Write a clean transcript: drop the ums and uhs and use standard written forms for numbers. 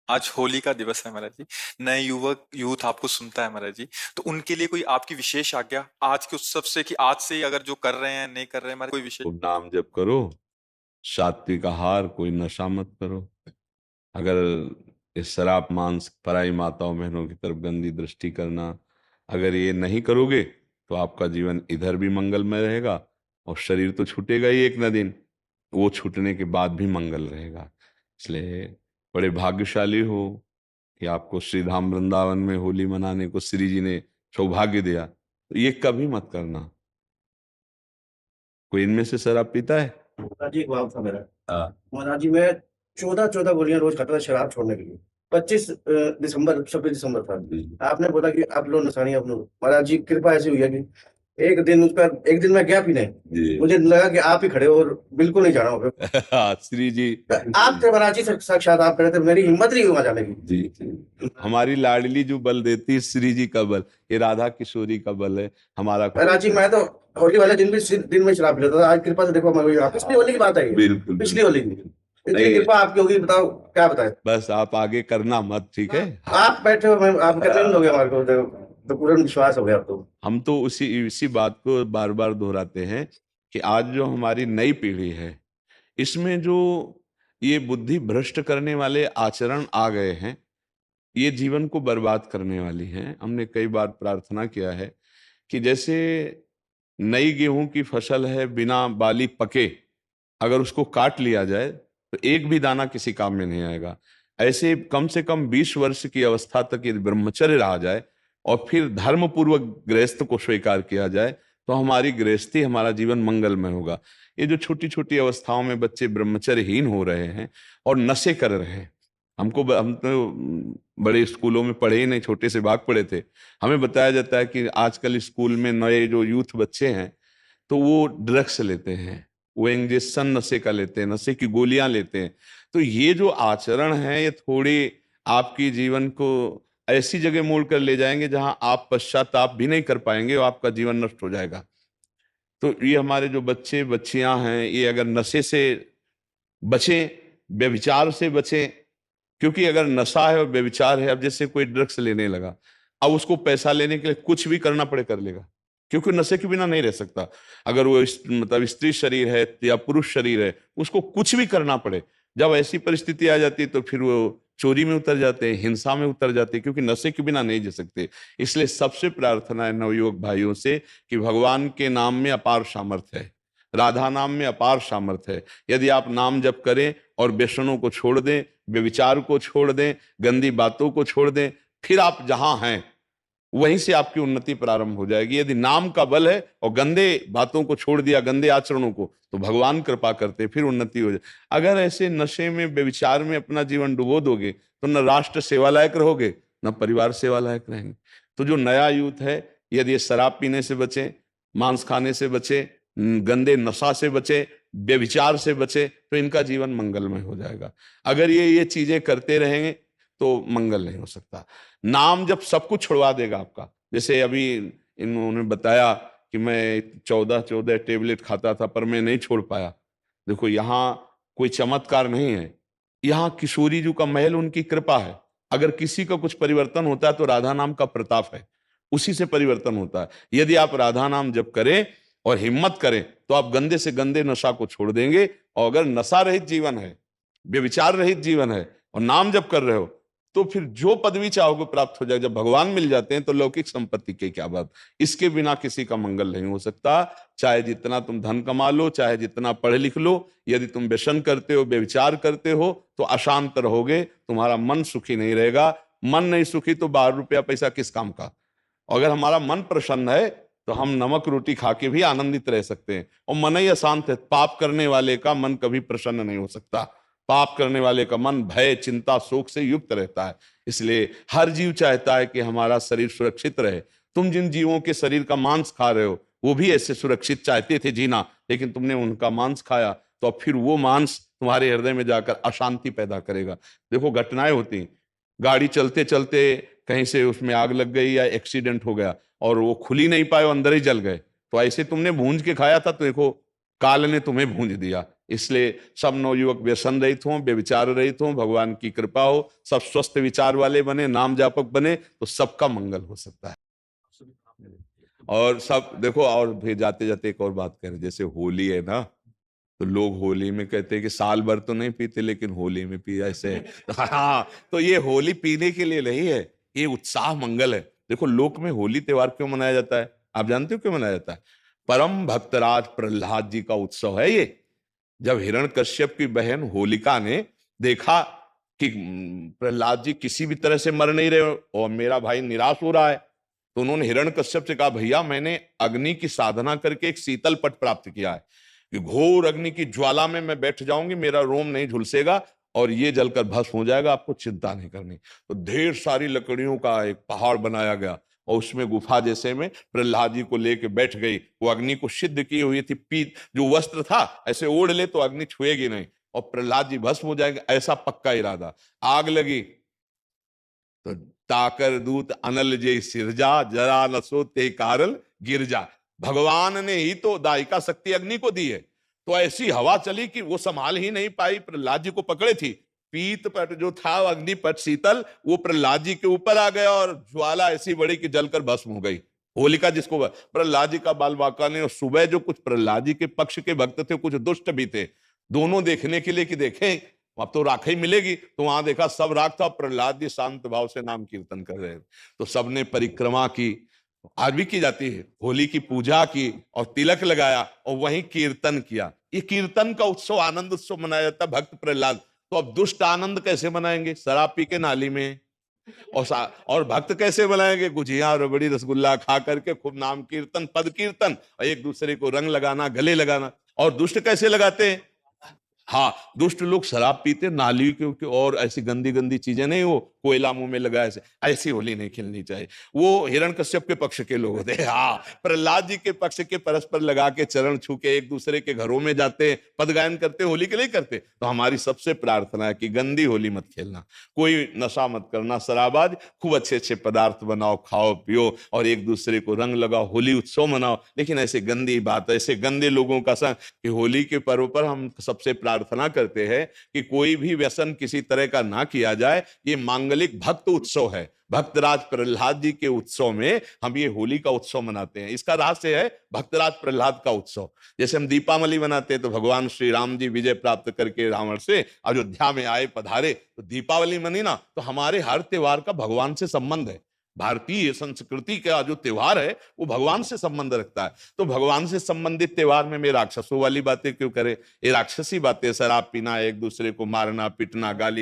आज होली का दिवस है महाराज जी। नए युवक यूथ आपको सुनता है महाराज जी। तो उनके लिए कोई आपकी विशेष आज्ञा आज के उत्सव से, कि आज से ही अगर जो कर रहे हैं नहीं कर रहे हैं, हमारे कोई विशेष। खूब नाम जप करो, सात्विक आहार, कोई नशा मत करो। अगर इस शराब मांस पराई माताओं बहनों की तरफ गंदी दृष्टि करना, अगर ये नहीं करोगे तो आपका जीवन इधर भी मंगलमय रहेगा और शरीर तो छूटेगा ही एक न दिन, वो छूटने के बाद भी मंगल रहेगा। इसलिए बड़े भाग्यशाली हो कि आपको श्री धाम वृंदावन में होली मनाने को श्री जी ने सौभाग्य दिया। तो ये कभी मत करना। कोई इनमें से शराब पीता है? महाराज जी एक वाव था मेरा। हाँ। महाराज जी मैं 14 गोलियां रोज खाता था शराब छोड़ने के लिए। 26 दिसंबर 26 दिसंबर था। आपने बोला कि आप लो नसानी आप लो। महाराज जी कृपा ऐसी हुई है कि एक दिन मैं गया पीने, जी। मुझे लगा कि आप ही खड़े हो और बिल्कुल नहीं जाना होगा। श्री जी। आप थे महाराज जी, साक्षात आप खड़े थे, मेरी हिम्मत नहीं हुई वहां जाने की। जी, हमारी लाडली जो बल देती है श्री जी का बल, ये राधा किशोरी का बल है हमारा। महाराज जी मैं तो होली वाले दिन में शराब पी लेता था, आज कृपा से देखो मैं वही पिछली होली की बात है ये। बिल्कुल पिछली होली की इतनी नहीं, कृपा आपकी होगी, बताओ क्या बताए। बस आप आगे करना मत, ठीक है? आप बैठे हो, मैं आप कितने दिन हो गए हमारे को, तो पूरा विश्वास हो गया अब तो। हम तो उसी इसी बात को बार बार दोहराते हैं कि आज जो हमारी नई पीढ़ी है, इसमें जो ये बुद्धि भ्रष्ट करने वाले आचरण आ गए हैं, ये जीवन को बर्बाद करने वाली हैं। हमने कई बार प्रार्थना किया है कि जैसे नई गेहूं की फसल है, बिना बाली पके अगर उसको काट लिया जाए तो एक भी दाना किसी काम में नहीं आएगा। ऐसे कम से कम 20 वर्ष की अवस्था तक यदि ब्रह्मचर्य रहा जाए और फिर धर्म पूर्वक गृहस्थ को स्वीकार किया जाए तो हमारी गृहस्थी, हमारा जीवन मंगलमय होगा। ये जो छोटी छोटी अवस्थाओं में बच्चे ब्रह्मचर्यहीन हो रहे हैं और नशे कर रहे हैं, हम तो बड़े स्कूलों में पढ़े ही नहीं, छोटे से भाग पड़े थे। हमें बताया जाता है कि आजकल स्कूल में नए जो यूथ बच्चे हैं तो वो ड्रग्स लेते हैं, वो इंजेक्शन नशे का लेते हैं, नशे की गोलियां लेते हैं। तो ये जो आचरण है ये थोड़ी आपकी जीवन को ऐसी जगह मोड़ कर ले जाएंगे जहां आप पश्चाताप भी नहीं कर पाएंगे और आपका जीवन नष्ट हो जाएगा। तो ये हमारे जो बच्चे बच्चियां हैं, ये अगर नशे से बचें, व्यभिचार से बचें, क्योंकि अगर नशा है और व्यभिचार है, अब जैसे कोई ड्रग्स लेने लगा, अब उसको पैसा लेने के लिए कुछ भी करना पड़े कर लेगा, क्योंकि नशे के बिना नहीं रह सकता। अगर वो मतलब स्त्री शरीर है या पुरुष शरीर है, उसको कुछ भी करना पड़े। जब ऐसी परिस्थिति आ जाती है तो फिर वो चोरी में उतर जाते हैं, हिंसा में उतर जाते हैं, क्योंकि नशे के बिना नहीं जी सकते। इसलिए सबसे प्रार्थना है नवयुवक भाइयों से कि भगवान के नाम में अपार सामर्थ्य है, राधा नाम में अपार सामर्थ्य है। यदि आप नाम जप करें और व्यसनों को छोड़ दें, व्यभिचार को छोड़ दें, गंदी बातों को छोड़ दें, फिर आप जहां हैं वहीं से आपकी उन्नति प्रारंभ हो जाएगी। यदि नाम का बल है और गंदे बातों को छोड़ दिया, गंदे आचरणों को, तो भगवान कृपा करते, फिर उन्नति हो जाए। अगर ऐसे नशे में, व्यभिचार में अपना जीवन डुबो दोगे तो न राष्ट्र सेवा लायक रहोगे, न परिवार सेवा लायक रहेंगे। तो जो नया यूथ है, यदि ये शराब पीने से बचे, मांस खाने से बचे, गंदे नशा से बचे, व्यभिचार से बचे, तो इनका जीवन मंगलमय हो जाएगा। अगर ये चीजें करते रहेंगे तो मंगल नहीं हो सकता। नाम जब सब कुछ छुड़वा देगा आपका, जैसे अभी इन्होंने बताया कि मैं 14 टेबलेट खाता था पर मैं नहीं छोड़ पाया। देखो यहाँ कोई चमत्कार नहीं है, यहाँ किशोरी जी का महल, उनकी कृपा है। अगर किसी का कुछ परिवर्तन होता है तो राधा नाम का प्रताप है, उसी से परिवर्तन होता है। यदि आप राधा नाम जप करें और हिम्मत करें तो आप गंदे से गंदे नशा को छोड़ देंगे। और अगर नशा रहित जीवन है, व्यभिचार रहित जीवन है और नाम जप कर रहे हो, तो फिर जो पदवी चाहोगे प्राप्त हो जाएगा। जब भगवान मिल जाते हैं तो लौकिक संपत्ति की क्या बात। इसके बिना किसी का मंगल नहीं हो सकता। चाहे जितना तुम धन कमा लो, चाहे जितना पढ़ लिख लो, यदि तुम व्यसन करते हो, व्यभिचार करते हो, तो अशांत रहोगे, तुम्हारा मन सुखी नहीं रहेगा। मन नहीं सुखी तो 12 रुपया पैसा किस काम का। अगर हमारा मन प्रसन्न है तो हम नमक रोटी खा के भी आनंदित रह सकते हैं। और मन ही अशांत है, पाप करने वाले का मन कभी प्रसन्न नहीं हो सकता। पाप करने वाले का मन भय, चिंता, शोक से युक्त रहता है। इसलिए हर जीव चाहता है कि हमारा शरीर सुरक्षित रहे। तुम जिन जीवों के शरीर का मांस खा रहे हो, वो भी ऐसे सुरक्षित चाहते थे जीना, लेकिन तुमने उनका मांस खाया, तो अब फिर वो मांस तुम्हारे हृदय में जाकर अशांति पैदा करेगा। देखो घटनाएं होती हैं, गाड़ी चलते चलते कहीं से उसमें आग लग गई या एक्सीडेंट हो गया और वो खुल ही नहीं पाए, अंदर ही जल गए। तो ऐसे तुमने भूंज के खाया था तो देखो काल ने तुम्हें भूंज दिया। इसलिए सब नवयुवक व्यसन रहित हों, व्यभिचार रहित हों, भगवान की कृपा हो, सब स्वस्थ विचार वाले बने, नाम जापक बने, तो सबका मंगल हो सकता है। और सब देखो, और फिर जाते जाते एक और बात करें, जैसे होली है ना, तो लोग होली में कहते हैं कि साल भर तो नहीं पीते लेकिन होली में पी ऐसे। हाँ, तो ये होली पीने के लिए नहीं है, ये उत्साह मंगल है। देखो लोक में होली त्योहार क्यों मनाया जाता है, आप जानते हो क्यों मनाया जाता है? परम भक्तराज प्रहलाद जी का उत्सव है ये। जब हिरण्यकश्यप की बहन होलिका ने देखा कि प्रहलाद जी किसी भी तरह से मर नहीं रहे और मेरा भाई निराश हो रहा है, तो उन्होंने हिरण्यकश्यप से कहा, भैया मैंने अग्नि की साधना करके एक शीतल पट प्राप्त किया है कि घोर अग्नि की ज्वाला में मैं बैठ जाऊंगी, मेरा रोम नहीं झुलसेगा और ये जलकर भस्म हो जाएगा, आपको चिंता नहीं करनी। तो ढेर सारी लकड़ियों का एक पहाड़ बनाया गया और उसमें गुफा जैसे में प्रहलाद जी को लेके बैठ गई। वो अग्नि को सिद्ध की हुई थी, पीत जो वस्त्र था ऐसे ओढ़ ले तो अग्नि छुएगी नहीं और प्रहलाद जी भस्म हो जाएंगे, ऐसा पक्का इरादा। आग लगी तो ताकर दूत अनल जे सिरजा, जरा नसो ते कारण गिरजा। भगवान ने ही तो दायिका शक्ति अग्नि को दी है, तो ऐसी हवा चली कि वो संभाल ही नहीं पाई, प्रहलाद जी को पकड़े थी। पीत पट जो था अग्नि पट शीतल, वो प्रहलाद जी के ऊपर आ गया और ज्वाला ऐसी बड़ी कि जलकर भस्म हो गई। होलिका जिसको प्रहलाद जी का बाल बांका ने, और सुबह जो कुछ प्रहलाद जी के पक्ष के भक्त थे, कुछ दुष्ट भी थे, दोनों देखने के लिए कि देखें अब तो राख ही मिलेगी, तो वहां देखा सब राख था, प्रहलाद जी शांत भाव से नाम कीर्तन कर रहे थे। तो सबने परिक्रमा की, आज भी की जाती है, होली की पूजा की और तिलक लगाया और वहीं कीर्तन किया। ये कीर्तन का उत्सव, आनंद उत्सव मनाया जाता है भक्त प्रहलाद। तो अब दुष्ट आनंद कैसे मनाएंगे? शराब पी के नाली में। और भक्त कैसे मनाएंगे? गुजिया रबड़ी रसगुल्ला खा करके खूब नाम कीर्तन, पद कीर्तन और एक दूसरे को रंग लगाना, गले लगाना। और दुष्ट कैसे लगाते हैं? हाँ, दुष्ट लोग शराब पीते, नाली के और ऐसी गंदी गंदी चीजें नहीं, वो कोयला मुंह में लगा, ऐसी होली नहीं खेलनी चाहिए। वो हिरण्यकश्यप के पक्ष के लोग होते हैं। हाँ, प्रहलाद जी के पक्ष के परस्पर लगा के चरण छू के एक दूसरे के घरों में जाते, पद गायन करते, होली के लिए करते। तो हमारी सबसे प्रार्थना है कि गंदी होली मत खेलना, कोई नशा मत करना, शराबाज, खूब अच्छे अच्छे पदार्थ बनाओ, खाओ पियो और एक दूसरे को रंग लगाओ, होली उत्सव मनाओ। लेकिन ऐसे गंदी बात, ऐसे गंदे लोगों का संग, कि होली के पर्व पर हम सबसे प्रार्थना करते हैं कि कोई भी व्यसन किसी तरह का ना किया जाए। ये मांगलिक भक्त उत्सव है, भक्तराज प्रहलाद जी के उत्सव में हम ये होली का उत्सव मनाते हैं। इसका रहस्य है भक्तराज प्रहलाद का उत्सव। जैसे हम दीपावली मनाते हैं तो भगवान श्री राम जी विजय प्राप्त करके रावण से अयोध्या में आए, पधारे, तो दीपावली मनी ना। तो हमारे हर त्योहार का भगवान से संबंध है। भारतीय संस्कृति का जो त्योहार है वो भगवान से संबंध रखता है। तो भगवान से संबंधित त्योहार में मैं राक्षसों वाली बातें क्यों करे? ये राक्षसी बातें, शराब पीना, एक दूसरे को मारना, पीटना, गाली